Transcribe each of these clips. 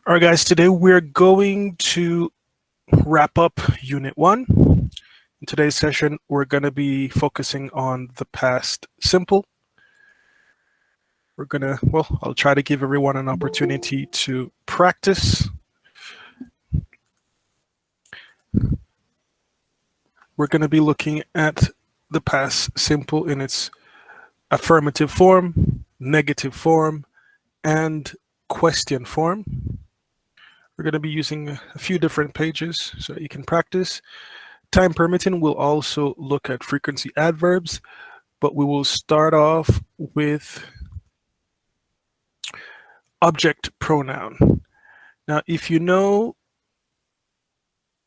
All right, guys, today we're going to wrap up Unit 1. In today's session, we're going to be focusing on the past simple. I'll try to give everyone an opportunity to practice. We're going to be looking at the past simple in its affirmative form, negative form, and question form. We're going to be using a few different pages so you can practice. Time permitting, we'll also look at frequency adverbs, but we will start off with object pronoun. Now, if you know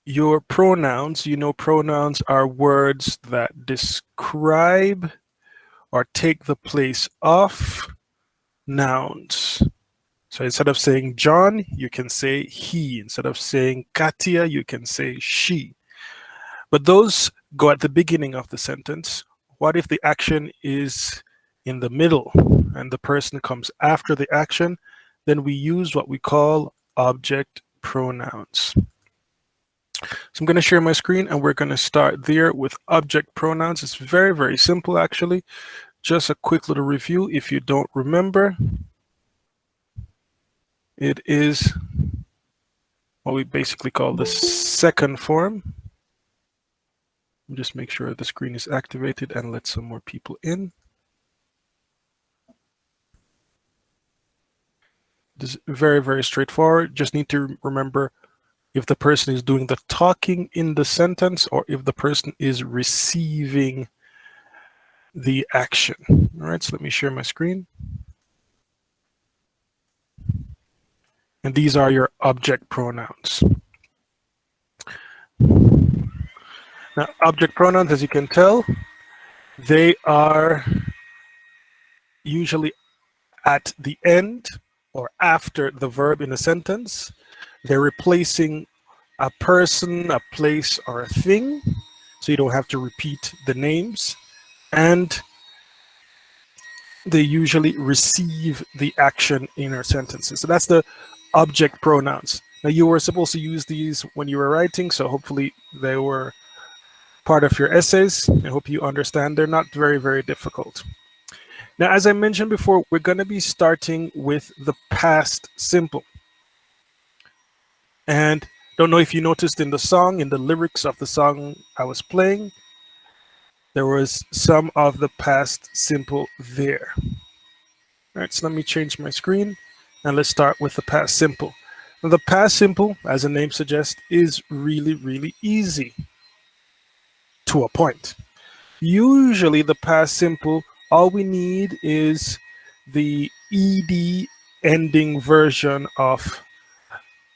your pronouns, you know pronouns are words that describe or take the place of nouns. So instead of saying John, you can say he. Instead of saying Katia, you can say she. But those go at the beginning of the sentence. What if the action is in the middle and the person comes after the action? Then we use what we call object pronouns. So I'm going to share my screen and we're going to start there with object pronouns. It's very, very simple actually. Just a quick little review if you don't remember. It is what we basically call the second form. Just make sure the screen is activated and let some more people in. This is very, very straightforward. Just need to remember if the person is doing the talking in the sentence or if the person is receiving the action. All right, so let me share my screen. And these are your object pronouns. Now, object pronouns, as you can tell, they are usually at the end or after the verb in a sentence. They're replacing a person, a place, or a thing, so you don't have to repeat the names. And they usually receive the action in our sentences. So that's the object pronouns. Now, you were supposed to use these when you were writing, so hopefully they were part of your essays. I hope you understand they're not very, very difficult. Now, as I mentioned before, we're going to be starting with the past simple. And don't know if you noticed in the song, in the lyrics of the song I was playing, there was some of the past simple there. All right, so let me change my screen and let's start with the past simple. Now, the past simple, as the name suggests, is really, really easy to a point. Usually the past simple, all we need is the ed ending version of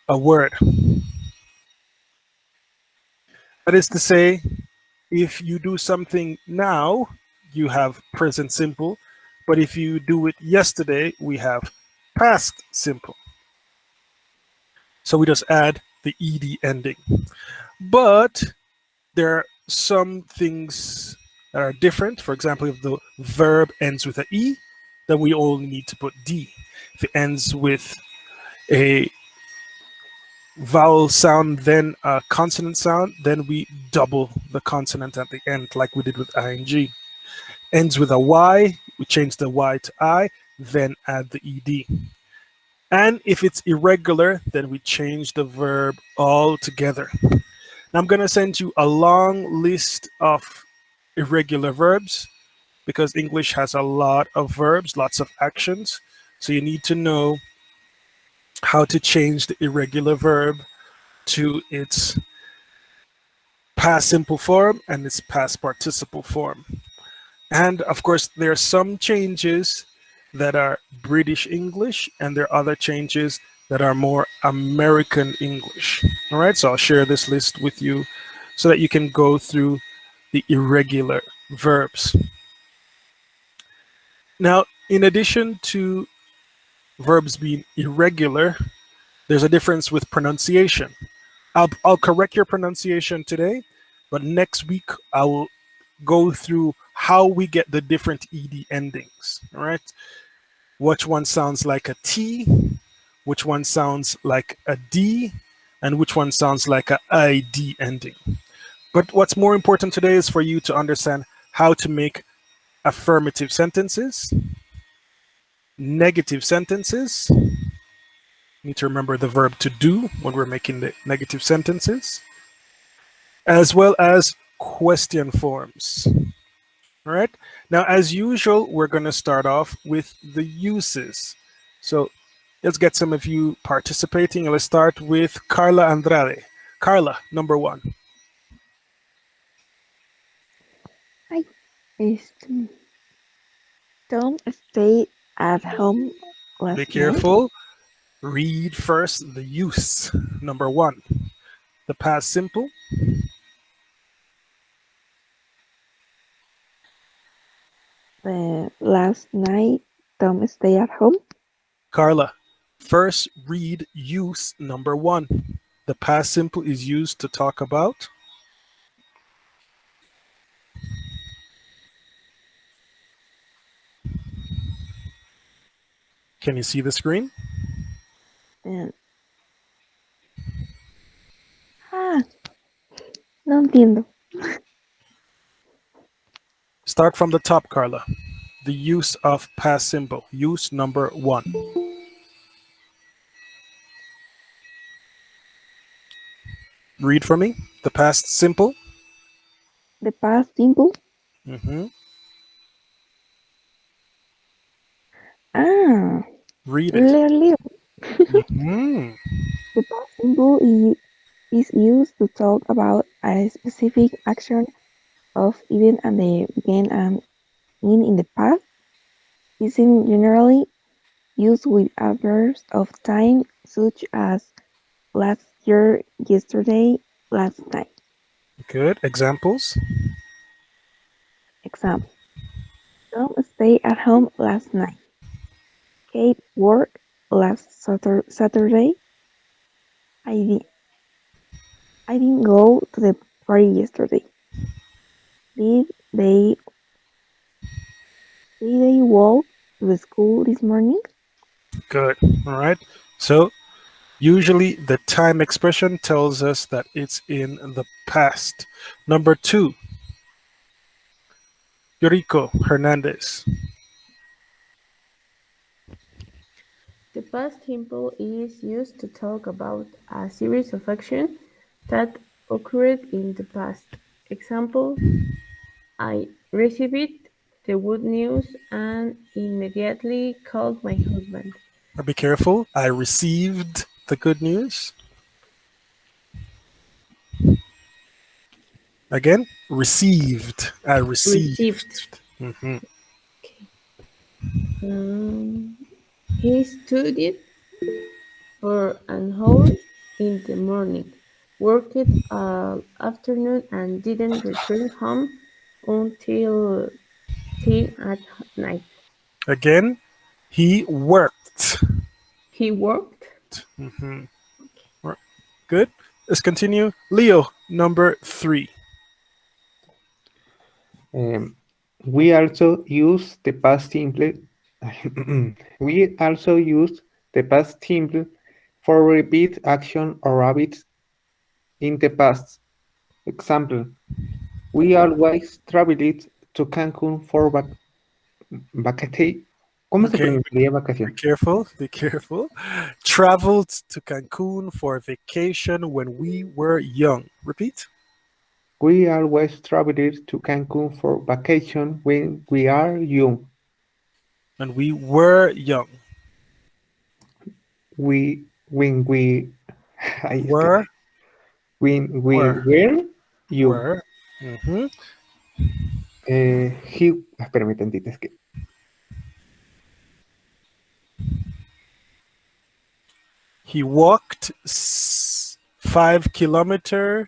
a word. That is to say, if you do something now, you have present simple, but if you do it yesterday, we have past simple. So we just add the ed ending. But there are some things that are different. For example, if the verb ends with an E, then we only need to put D. If it ends with a vowel sound, then a consonant sound, then we double the consonant at the end, like we did with ing. Ends with a Y, we change the Y to I, then add the ed. And if it's irregular, then we change the verb altogether. Now I'm going to send you a long list of irregular verbs because English has a lot of verbs, lots of actions. So you need to know how to change the irregular verb to its past simple form and its past participle form. And of course, there are some changes that are British English and there are other changes that are more American English. All right, so I'll share this list with you so that you can go through the irregular verbs. Now, in addition to verbs being irregular, there's a difference with pronunciation. I'll correct your pronunciation today, but next week I will go through how we get the different ed endings. All right, which one sounds like a T, which one sounds like a D, and which one sounds like a ID ending. But what's more important today is for you to understand how to make affirmative sentences, negative sentences. You need to remember the verb to do when we're making the negative sentences, as well as question forms. All right. Now, as usual, we're going to start off with the uses. So let's get some of you participating. Let's start with Carla Andrade. Carla, number one. Hi. Este, Tom stayed at home Be last night. careful. Read first the use. Number one, the past simple. Last night, Tom stayed at home. Carla, first read use number one. The past simple is used to talk about. Can you see the screen? And, ah, no entiendo. Start from the top, Carla. The use of past simple. Use number one. Read for me. The past simple. The past simple. Hmm. Ah, Read it. little. Hmm. The past simple is used to talk about a specific action of event at the beginning and in the past. Is generally used with adverbs of time such as last year, yesterday, last night. Good. Examples. Example: Tom stayed at home last night. Kate worked last Saturday. I, di- I didn't go to the party yesterday. Did they did they walk to the school this morning? Good. All right. So usually the time expression tells us that it's in the past. Number two, Yuriko Hernandez. The past simple is used to talk about a series of actions that occurred in the past. Example: I received the good news and immediately called my husband. Be careful. I received the good news. Again, received. I Received. received. Hmm. Okay. Um, he studied for an hour in the morning, worked all afternoon, and didn't return home until 10 at night. Again, he worked. He worked. Hmm. Good. Let's continue. Leo, number three. Um, we also use the past simple. We also use the past simple for repeat action or habits in the past. Example: We always traveled to Cancun for vacation. ¿Cómo se Okay, pronunciaría be vacación? careful. Be careful. Traveled to Cancun for vacation when we were young. Repeat. We always traveled to Cancun for vacation when we are young. When we were young. When we, ay, es que, Were, when we were, were young. were. Hmm. Espérame tantito, es que He walked 5 kilometers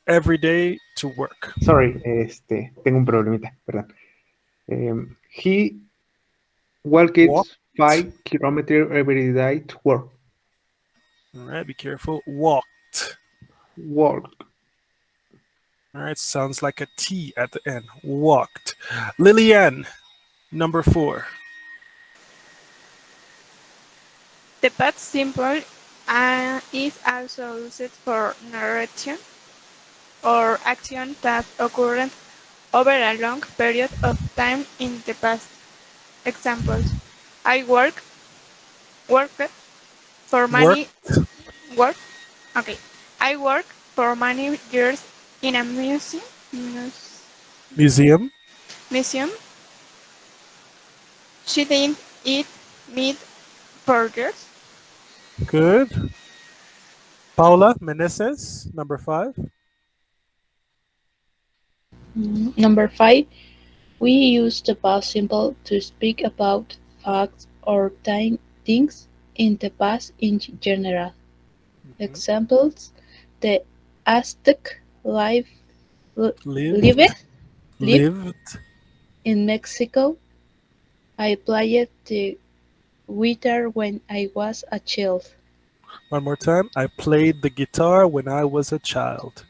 every day to work. sorry, tengo un problemita, perdón. He walked Walked. 5 kilometers every day to work. All right, be careful. Walked. Walk. All right, sounds like a T at the end. Walked. Lillian, number four. The past simple is also used for narration or action that occurred over a long period of time in the past. Examples: I worked for Work, many work. Okay, I worked for many years in a museum. museum. She didn't eat meat for years. Good. Paula Meneses, number five. Number five, we use the past simple to speak about facts or things in the past in general. Mhm. Examples: the Aztec life Lived, lived, lived lived. in Mexico. I played the guitar when I was a child. One more time. I played the guitar when I was a child.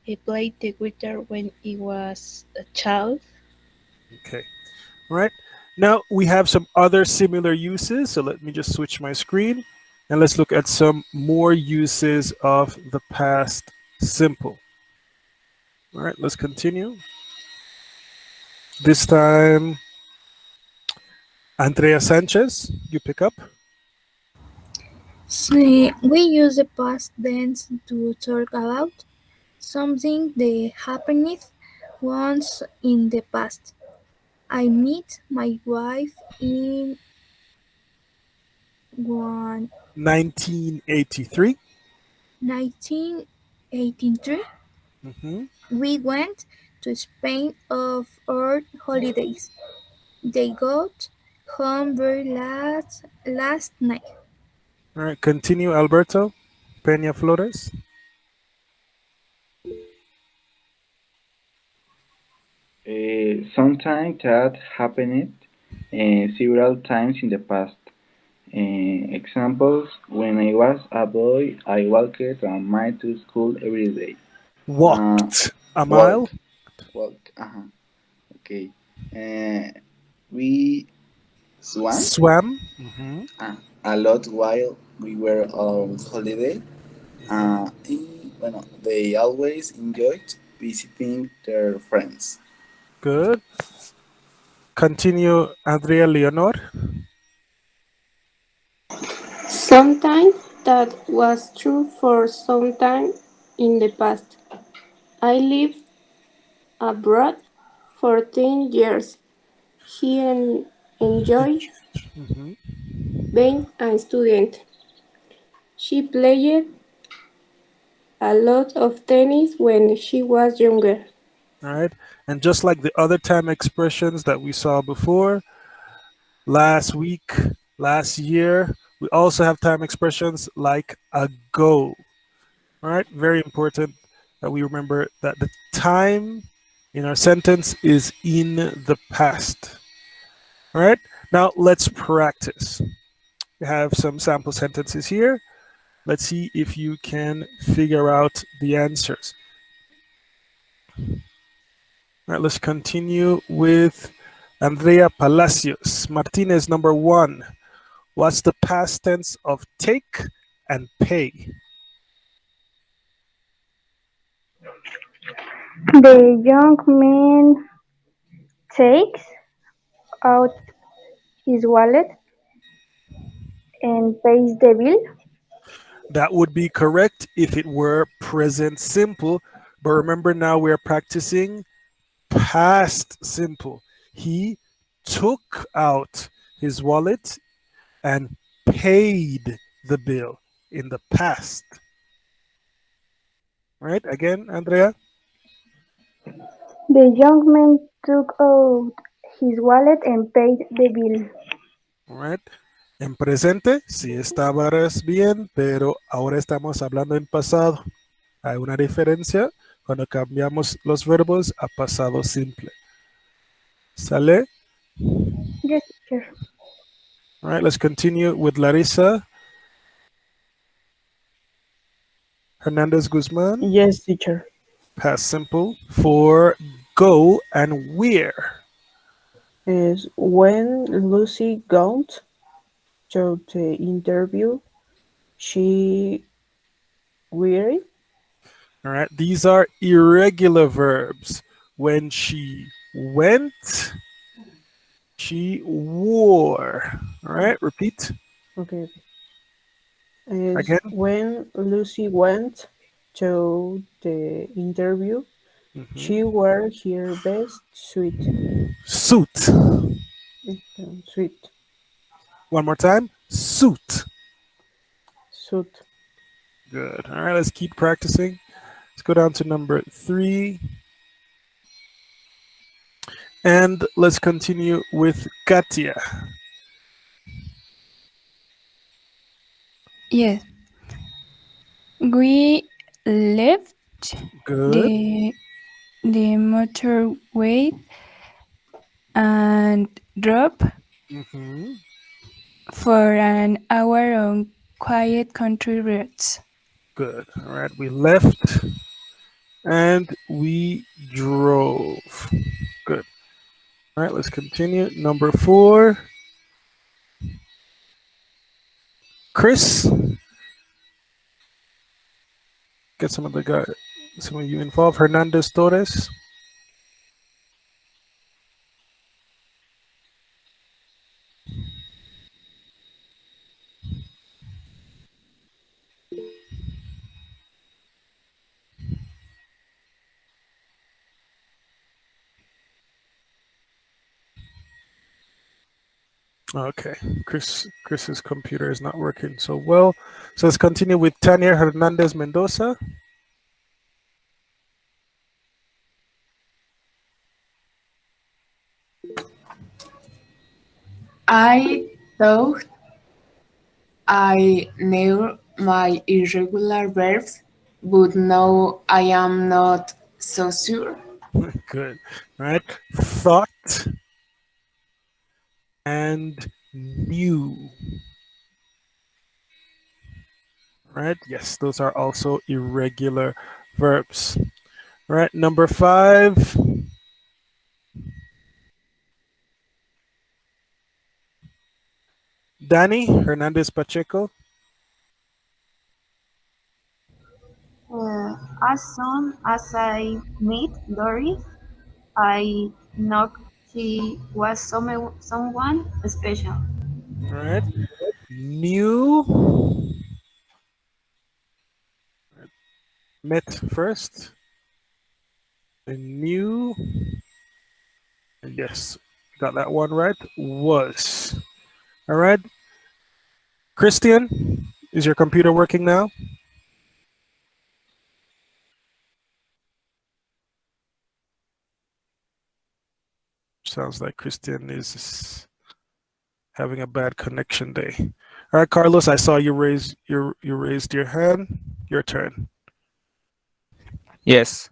I played the guitar when I was a child. Okay. All right. Now we have some other similar uses. So let me just switch my screen and let's look at some more uses of the past simple. All right, let's continue. This time, Andrea Sanchez, you pick up. So we use the past tense to talk about something that happened once in the past. I met my wife in one 1983. 1983. Hmm. We went to Spain of our holidays. They got home very last night. All right, continue, Alberto Peña Flores. Sometimes that happened several times in the past. Examples: when I was a boy, I walked a mile to school every day. Uh, Walked a walk, mile. walk. Okay. Uh, we swam Swam. Hmm. a lot while we were on holiday. Hmm. Bueno, they always enjoyed visiting their friends. Good. Continue, Andrea Leonor. Sometimes that was true for some time in the past. I lived abroad for 10 years. He enjoyed Hmm. being a student. She played a lot of tennis when she was younger. All right. And just like the other time expressions that we saw before, last week, last year, we also have time expressions like ago. All right. Very important that we remember that the time in our sentence is in the past. All right. Now let's practice. We have some sample sentences here. Let's see if you can figure out the answers. All right, let's continue with Andrea Palacios. Martinez, number one. What's the past tense of take and pay? The young man takes out his wallet and pays the bill. That would be correct if it were present simple. But remember, now we're practicing past simple. He took out his wallet and paid the bill in the past. Right? Again, Andrea. The young man took out his wallet and paid the bill. Right. En presente sí estabas bien, pero ahora estamos hablando en pasado. Hay una diferencia cuando cambiamos los verbos a pasado simple. ¿Sale? Yes, teacher. All right, let's continue with Larissa Hernandez Guzman. Yes, teacher. Past simple for go and where. Is when Lucy goes to the interview. She weary. All right, these are irregular verbs. When she went, she wore. All right, repeat Okay, okay. Is again. when Lucy went to the interview, she Mhm. wore her best Suit. suit One more time. Suit. suit. Good. All right, let's keep practicing. Let's go down to number 3. And let's continue with Katia. Yes, we left Good. the motorway and drove Hmm. for an hour on quiet country roads. Good. All right, we left and we drove. Good. All right, let's continue. Number 4. Chris, get some of you involved. Hernandez Torres. Okay, Chris's computer is not working so well. So let's continue with Tania Hernandez Mendoza. I thought I knew my irregular verbs, but now I am not so sure. Good. All right. Thought and knew. Right? Yes, those are also irregular verbs. All right. Number 5. Danny Hernandez Pacheco. As soon as I met Doris, I knew she was someone special. All right. Knew. Met first. And knew. Yes, got that one right. Was. All right. Christian, is your computer working now? Sounds like Christian is having a bad connection day. All right, Carlos, I saw you raised your hand. Your turn. Yes.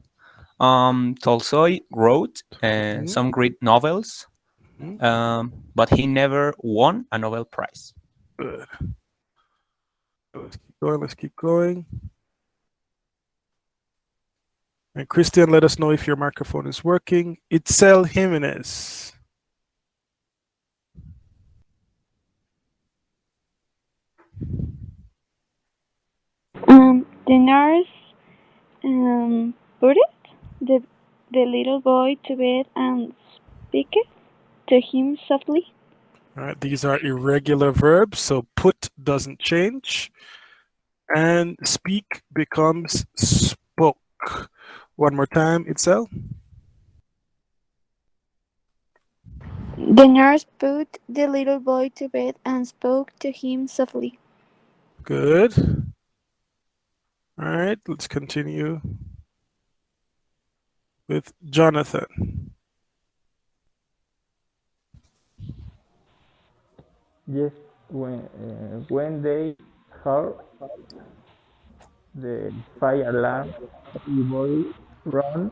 Tolstoy wrote Mhm, some great novels, mhm. but he never won a Nobel Prize. Good. Let's keep going. Let's keep going. And Christian, let us know if your microphone is working. Itzel Jimenez. The nurse put the, the little boy to bed and speak to him softly. All right, these are irregular verbs, so put doesn't change. And speak becomes spoke. One more time, Itzel. The nurse put the little boy to bed and spoke to him softly. Good. All right, let's continue with Jonathan. Yes, when they heard the fire alarm, everybody ran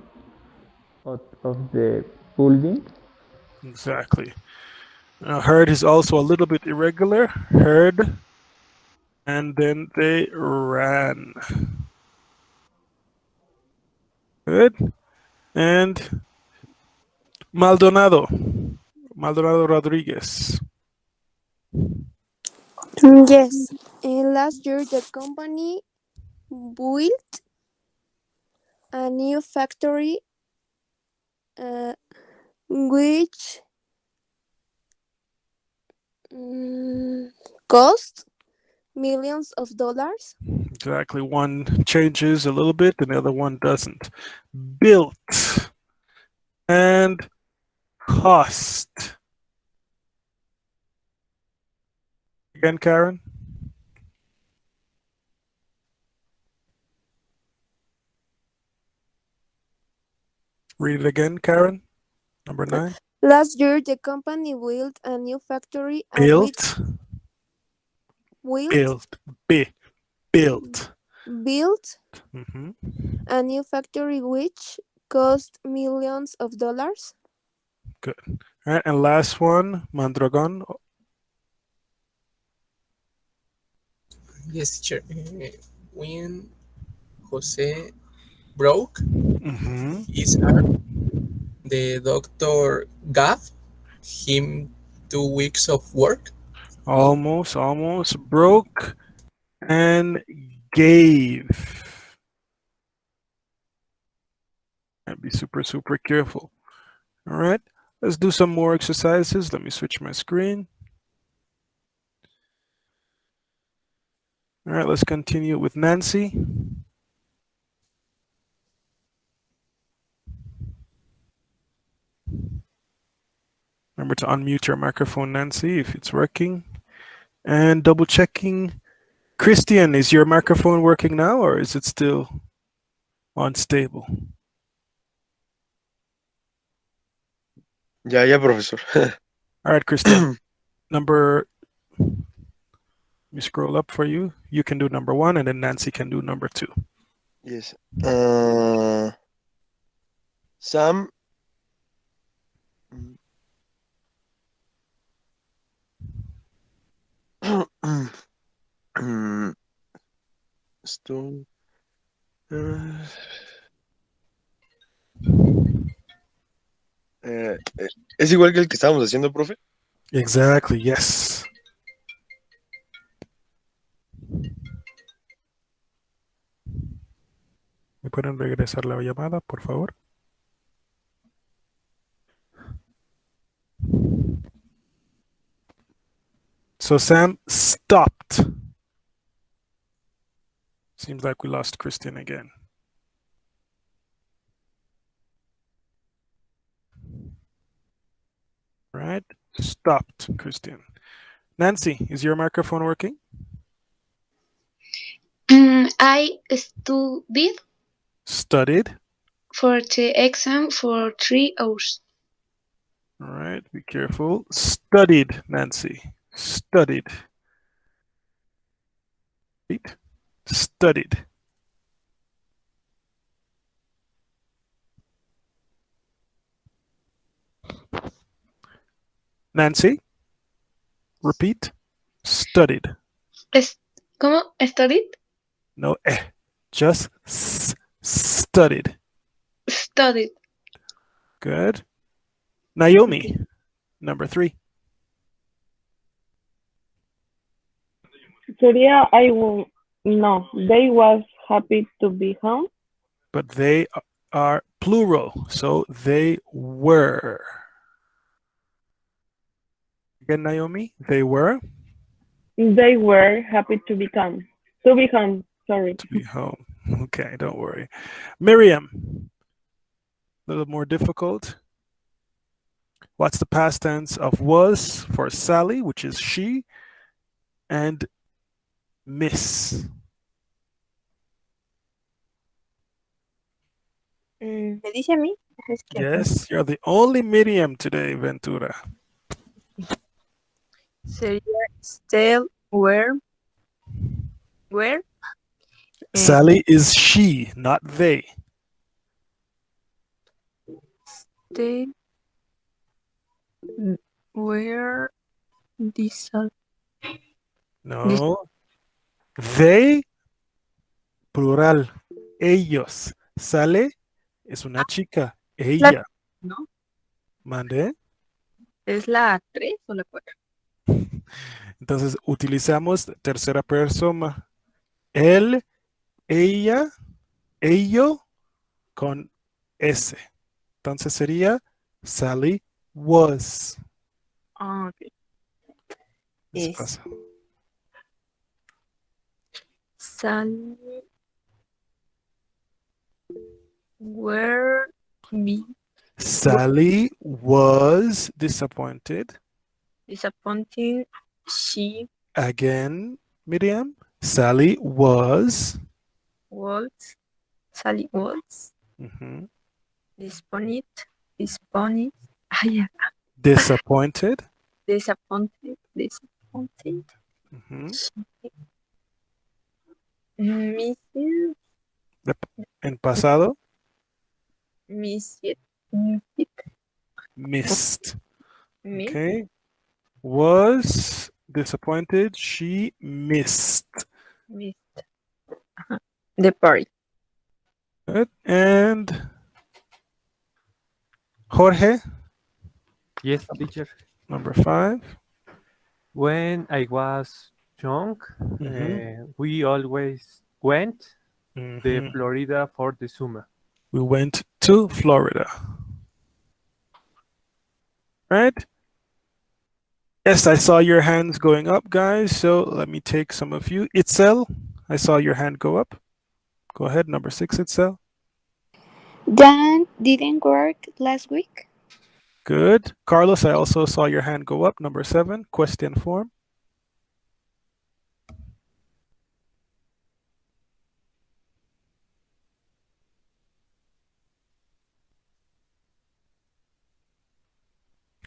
out of the building. Exactly. Heard is also a little bit irregular. Heard, and then they ran. Good. And Maldonado. Maldonado Rodriguez. Yes. Last year, the company built a new factory which cost millions of dollars. Exactly. One changes a little bit and the other one doesn't. Built and cost. Again, Karen. Read it again, Karen. Number 9. Last year, the company built a new factory which Built. built Built. B. Built. built Hmm. a new factory which cost millions of dollars. Good. All right, and last one, Mandragon. Yes, teacher. When Jose broke Hmm. his arm, the doctor gave him 2 weeks of work. Almost, almost broke and gave. And be super, super careful. All right, let's do some more exercises. Let me switch my screen. All right, let's continue with Nancy. Remember to unmute your microphone, Nancy, if it's working. And double checking. Christian, is your microphone working now or is it still unstable? Ya, profesor. All right, Christian. Number, let me scroll up for you. You can do number 1 and then Nancy can do number 2. Yes. Sam. Esto. ¿Es igual que el que estábamos haciendo, profe? Exactly, yes. ¿Me pueden regresar la llamada, por favor? So Sam stopped. Seems like we lost Christian again. Right? Stopped, Christian. Nancy, is your microphone working? I studied Studied. for the exam for 3 hours. All right, be careful. Studied, Nancy. Studied. Repeat. Studied. Nancy, repeat. Studied. ¿Cómo? ¿Studied? No, just studied. Studied. Good. Naomi, number 3. Sería I will no. They was happy to be home. But they are plural, so they were. Again, Naomi, they were. They were happy to become to be home. Sorry. To be home. Okay, don't worry. Miriam, a little more difficult. What's the past tense of was for Sally, which is she, and miss? ¿Me dice a mí? Es que Yes, you're the only Miriam today, Ventura. sería still where Sally is she, not they. they were this No. They, plural. Ellos. Sale es una chica. Ella. ¿no? ¿Mande? ¿Es la 3 o la 4? Entonces utilizamos tercera persona. Él, ella, ello con S. Entonces sería Sally was. Ah, ok. Es Despacio. Sally were be Sally was disappointed. disappointing. She Again, Miriam. Sally was. was Sally was Mhm. disappointed. Disappointed. Ah, yeah. Disappointed. Disappointed. Disappointed. Mhm. Mrs. En pasado, Mrs. missed. Miss. Okay. Was disappointed. She missed. Missed the party. Good. And Jorge, Yes, teacher. number 5. When I was young, Mhm. we always went the Mhm. Florida for the summer. We went to Florida. Right? Yes, I saw your hands going up, guys. So let me take some of you. Itzel, I saw your hand go up. Go ahead, number 6, Itzel. Dan didn't work last week. Good. Carlos, I also saw your hand go up. Number 7, question form.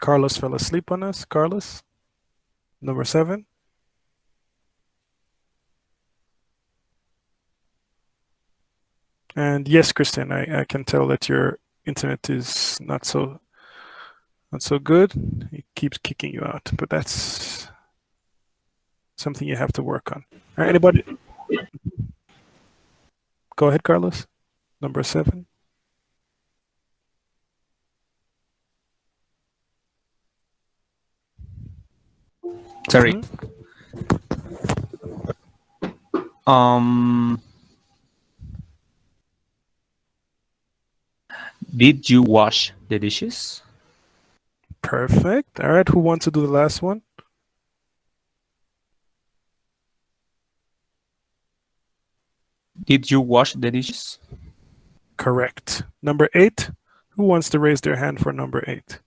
Carlos fell asleep on us. Carlos, number 7. And yes, Christian, I can tell that your internet is not so good. It keeps kicking you out, but that's something you have to work on. All right, anybody? Go ahead, Carlos. Number 7. Sorry. Mhm. Um, did you wash the dishes? Perfect. All right, who wants to do the last one? Did you wash the dishes? Correct. Number 8. Who wants to raise their hand for number 8?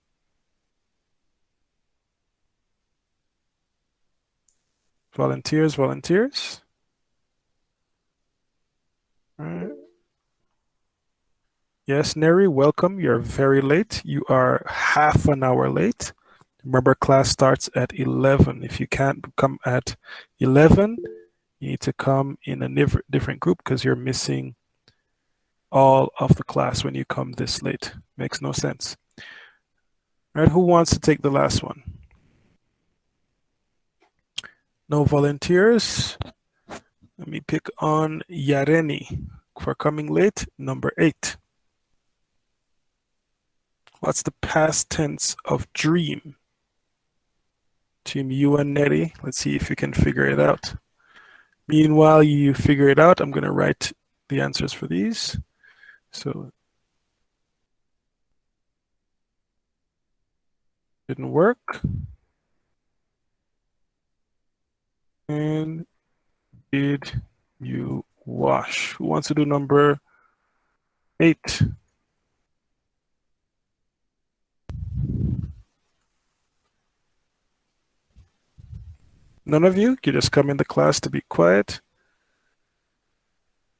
Volunteers, volunteers. All right. Yes, Neri, welcome. You're very late. You are half an hour late. Remember, class starts at 11. If you can't come at 11, you need to come in a different group because you're missing all of the class when you come this late. Makes no sense. All right, who wants to take the last one? No volunteers. Let me pick on Yareni for coming late. Number 8. What's the past tense of dream? Team you and Nettie, let's see if you can figure it out. Meanwhile, you figure it out. I'm going to write the answers for these. So, didn't work. And did you wash? Who wants to do number 8? None of you? You just come in the class to be quiet.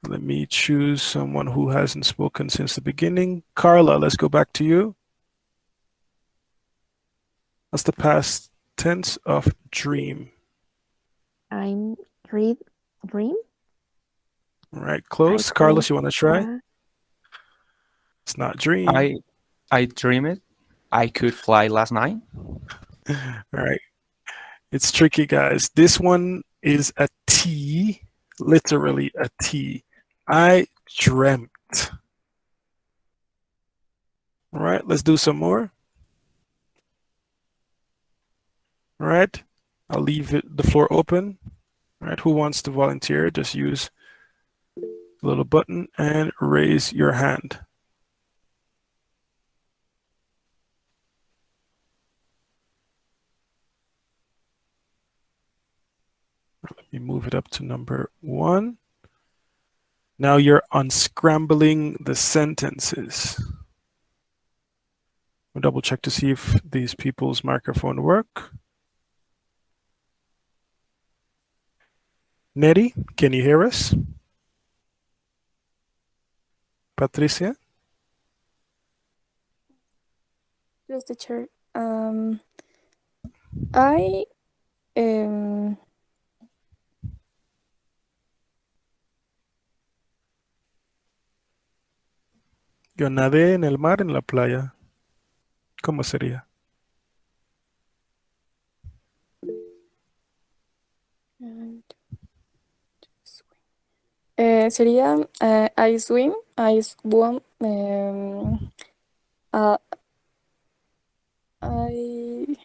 Let me choose someone who hasn't spoken since the beginning. Carla, let's go back to you. What's the past tense of dream? I'm dream. All right, close. Carlos, you want to try? It's not dream. I dreamed I could fly last night. All right. It's tricky, guys. This one is a T, literally a T. I dreamt. All right, let's do some more. All right. I'll leave the floor open. All right, who wants to volunteer? Just use the little button and raise your hand. Let me move it up to number 1. Now you're unscrambling the sentences. We'll double check to see if these people's microphone work. Nettie, can you hear us? Patricia? Yes, teacher. I Yo nadé en el mar, en la playa. ¿Cómo sería? sería I swim, I swam, I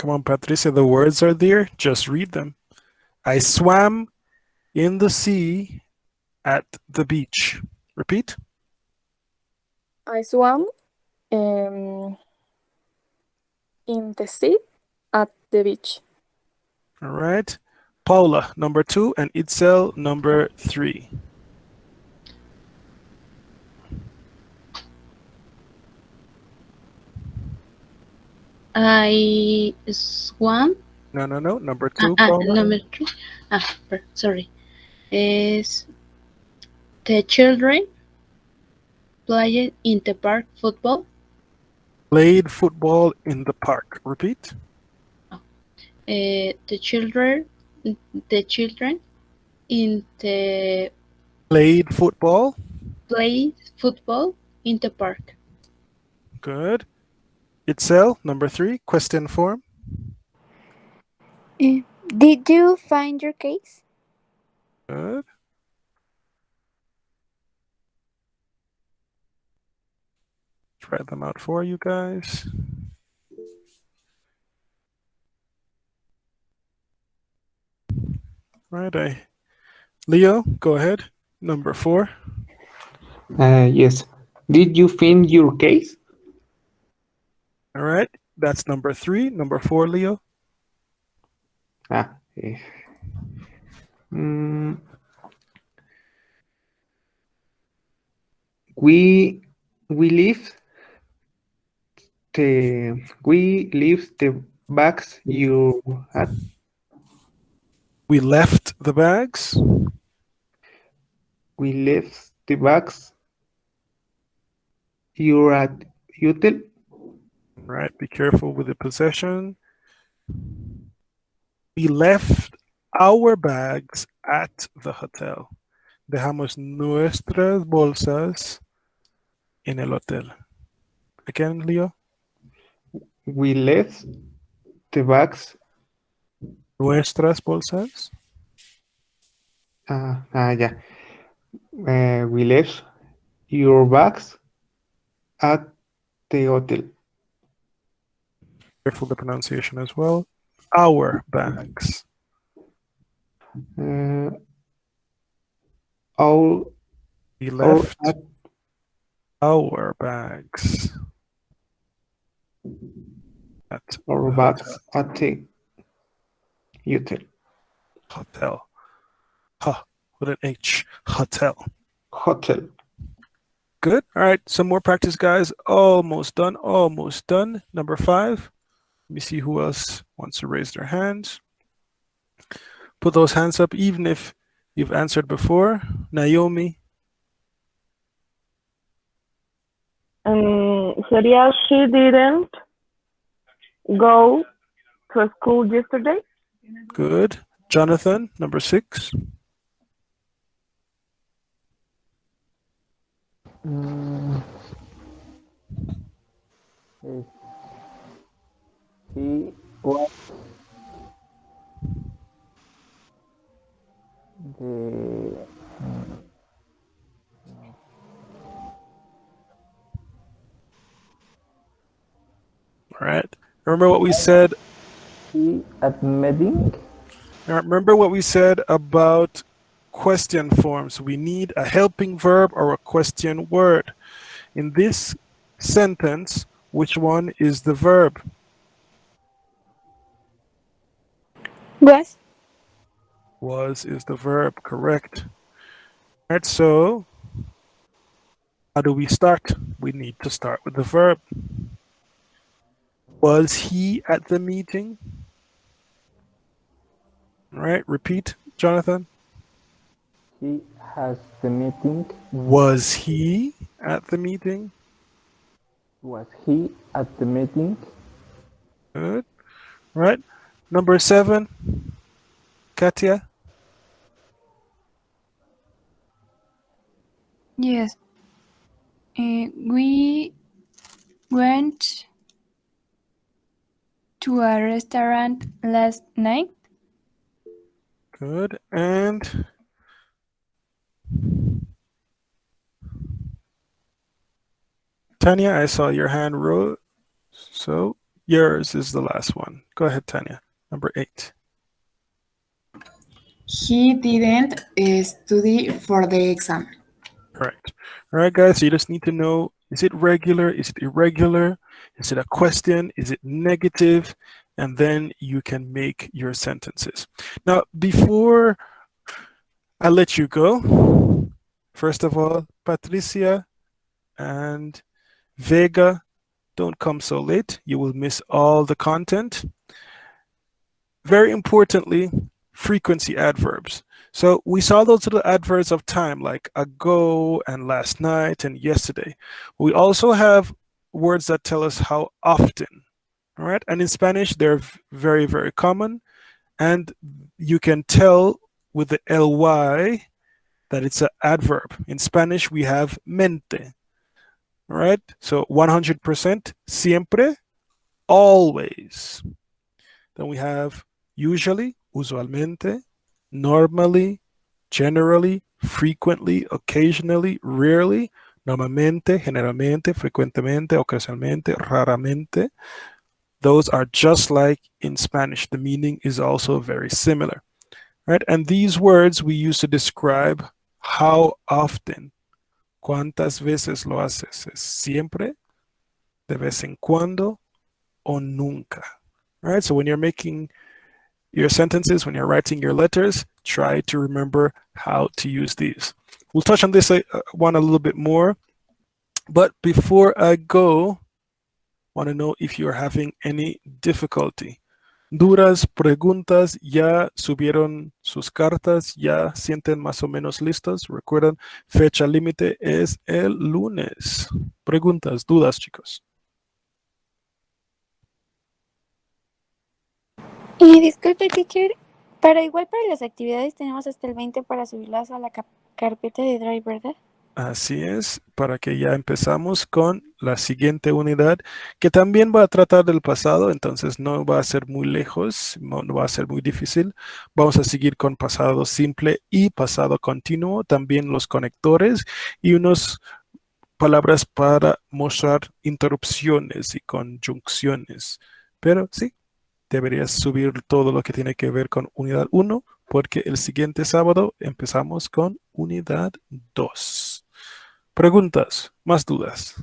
Come on, Patricia, the words are there. Just read them. I swam in the sea at the beach. Repeat. I swam in the sea at the beach. All right. Paula, number 2, and Itzel, number 3. I swam. No. Number 2, Paula. Number 2. Sorry. Is the children playing in the park football? Played football in the park. Repeat. The children in the Played football. play football in the park. Good. Itzel, number 3, question form. Did you find your case? Good. Try them out for you guys. Right. Leo, go ahead. Number 4. Yes. Did you find your case? All right. That's number 3. Number 4, Leo. We leave the bags you had. We left the bags. We left the bags you're at hotel. Right. Be careful with the possession. We left our bags at the hotel. Dejamos nuestras bolsas en el hotel. Again, Leo. We left the bags. Nuestras bolsas. Yeah. We left your bags at the hotel. Careful the pronunciation as well. Our bags. We left our bags at our bags at the hotel. Hotel. Ha, with an H. Hotel. Hotel. Good. All right. Some more practice, guys. Almost done. Almost done. Number 5. Let me see who else wants to raise their hands. Put those hands up, even if you've answered before. Naomi. Sería she didn't go to school yesterday. Good. Jonathan, number 6. Is he was the All right. Remember what we said. he admitting? Now, remember what we said about question forms. We need a helping verb or a question word. In this sentence, which one is the verb? Was. Was is the verb, correct. All right, so how do we start? We need to start with the verb. Was he at the meeting? All right, repeat, Jonathan. He has the meeting. Was he at the meeting? Was he at the meeting? Good. All right. Number 7, Katia. Yes. We went to a restaurant last night. Good. And Tanya, I saw your hand rose. So yours is the last one. Go ahead, Tanya. Number 8. He didn't study for the exam. Correct. All right, guys. So you just need to know, is it regular? Is it irregular? Is it a question? Is it negative? And then you can make your sentences. Now, before I let you go, first of all, Patricia and Vega, don't come so late. You will miss all the content. Very importantly, frequency adverbs. So we saw those little adverbs of time like ago and last night and yesterday. We also have words that tell us how often. All right. And in Spanish, they're very, very common. And you can tell with the ly that it's an adverb. In Spanish, we have mente. All right. So 100%, siempre, always. Then we have usually, usualmente, normally, generally, frequently, occasionally, rarely, normalmente, generalmente, frecuentemente, ocasionalmente, raramente. Those are just like in Spanish. The meaning is also very similar, right? And these words we use to describe how often. ¿Cuántas veces lo haces? ¿Es siempre, de vez en cuando, o nunca? All right, so when you're making your sentences, when you're writing your letters, try to remember how to use these. We'll touch on this one a little bit more. But before I go, I want to know if you're having any difficulty. Duras preguntas, ya subieron sus cartas, ya sienten más o menos listos. Recuerden, fecha límite es el lunes. Preguntas, dudas, chicos. Y disculpe, teacher, pero igual para las actividades tenemos hasta el 20 para subirlas a la carpeta de Drive, ¿verdad? Así es, para que ya empezamos con la siguiente unidad, que también va a tratar del pasado, entonces no va a ser muy lejos, no va a ser muy difícil. Vamos a seguir con pasado simple y pasado continuo, también los conectores y unas palabras para mostrar interrupciones y conjunciones. Pero sí, deberías subir todo lo que tiene que ver con unidad 1, porque el siguiente sábado empezamos con unidad 2. Preguntas, más dudas.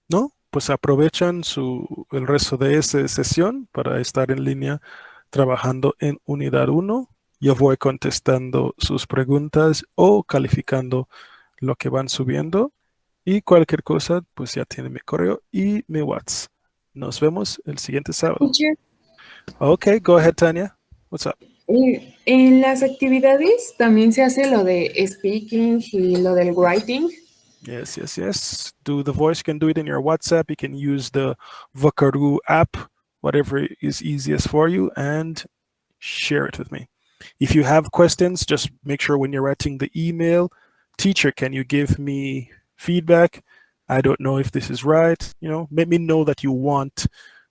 ¿No? Pues aprovechan el resto de esa sesión para estar en línea trabajando en unidad 1. Yo voy contestando sus preguntas o calificando lo que van subiendo. Y cualquier cosa, pues ya tiene mi correo y mi WhatsApp. Nos vemos el siguiente sábado. Teacher, Okay, go ahead, Tanya. What's up? en las actividades también se hace lo de speaking y lo del writing. Yes, yes, yes. Do the voice, you can do it in your WhatsApp. You can use the Vocaroo app, whatever is easiest for you, and share it with me. If you have questions, just make sure when you're writing the email, teacher, can you give me feedback? I don't know if this is right. Let me know that you want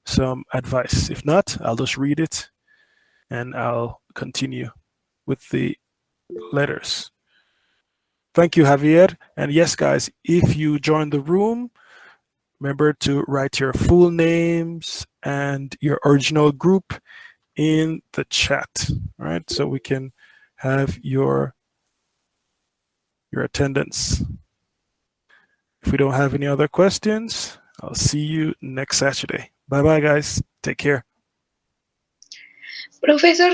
some advice. If not, I'll just read it and I'll continue with the letters. Thank you, Javier. And yes, guys, if you join the room, remember to write your full names and your original group in the chat, all right? So we can have your attendance. If we don't have any other questions, I'll see you next Saturday. Bye-bye, guys. Take care. Profesor,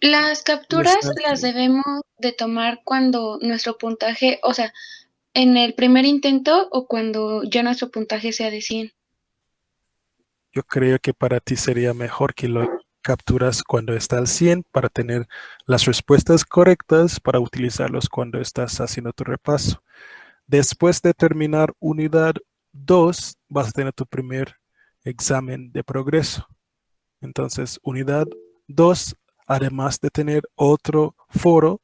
las Yes, capturas las Nancy. debemos de tomar cuando nuestro puntaje, o sea, en el primer intento o cuando ya nuestro puntaje sea de 100. Yo creo que para ti sería mejor que lo capturas cuando está al 100 para tener las respuestas correctas para utilizarlos cuando estás haciendo tu repaso. Después de terminar unidad 2, vas a tener tu primer examen de progreso. Entonces, unidad 2, además de tener otro foro,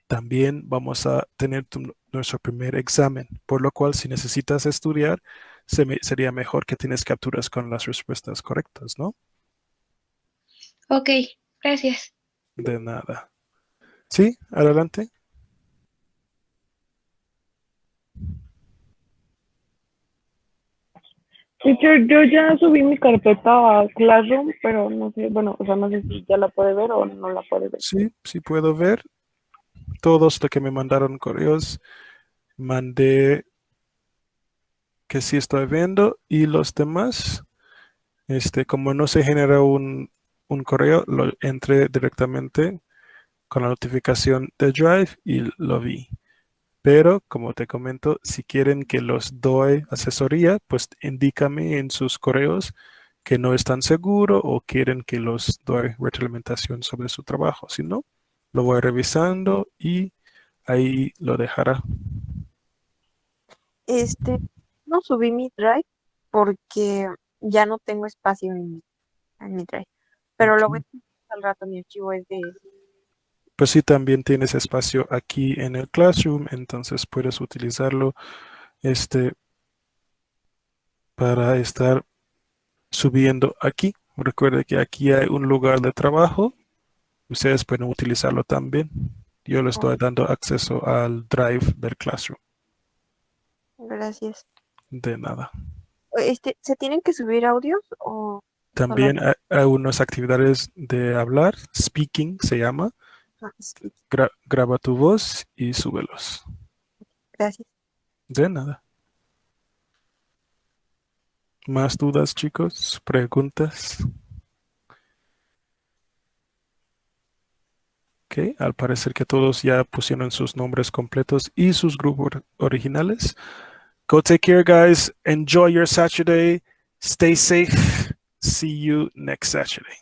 también vamos a tener nuestro primer examen, por lo cual si necesitas estudiar, sería mejor que tienes capturas con las respuestas correctas, ¿no? Ok, gracias. De nada. Sí, adelante. Teacher, yo ya subí mi carpeta a Classroom, pero no sé, bueno, o sea, no sé si ya la puede ver o no la puede ver. Sí, sí puedo ver. Todos los que me mandaron correos, mandé que sí estoy viendo y los demás, como no se genera un correo, lo entré directamente con la notificación de Drive y lo vi. Pero, como te comento, si quieren que los doy asesoría, pues indícame en sus correos que no están seguros o quieren que los doy retroalimentación sobre su trabajo. Si no, lo voy revisando y ahí lo dejará. No subí mi Drive porque ya no tengo espacio en mi Drive. Pero lo voy a hacer al rato, mi archivo es de... Pues sí, también tienes espacio aquí en el Classroom, entonces puedes utilizarlo para estar subiendo aquí. Recuerde que aquí hay un lugar de trabajo. Ustedes pueden utilizarlo también. Yo les estoy dando acceso al Drive del Classroom. Gracias. De nada. ¿Se tienen que subir audios o solo... También hay unas actividades de hablar, speaking se llama. sí. Graba tu voz y súbelos. Gracias. De nada. ¿Más dudas, chicos? ¿Preguntas? Ok, al parecer que todos ya pusieron sus nombres completos y sus grupos originales. Go take care, guys. Enjoy your Saturday. Stay safe. See you next Saturday.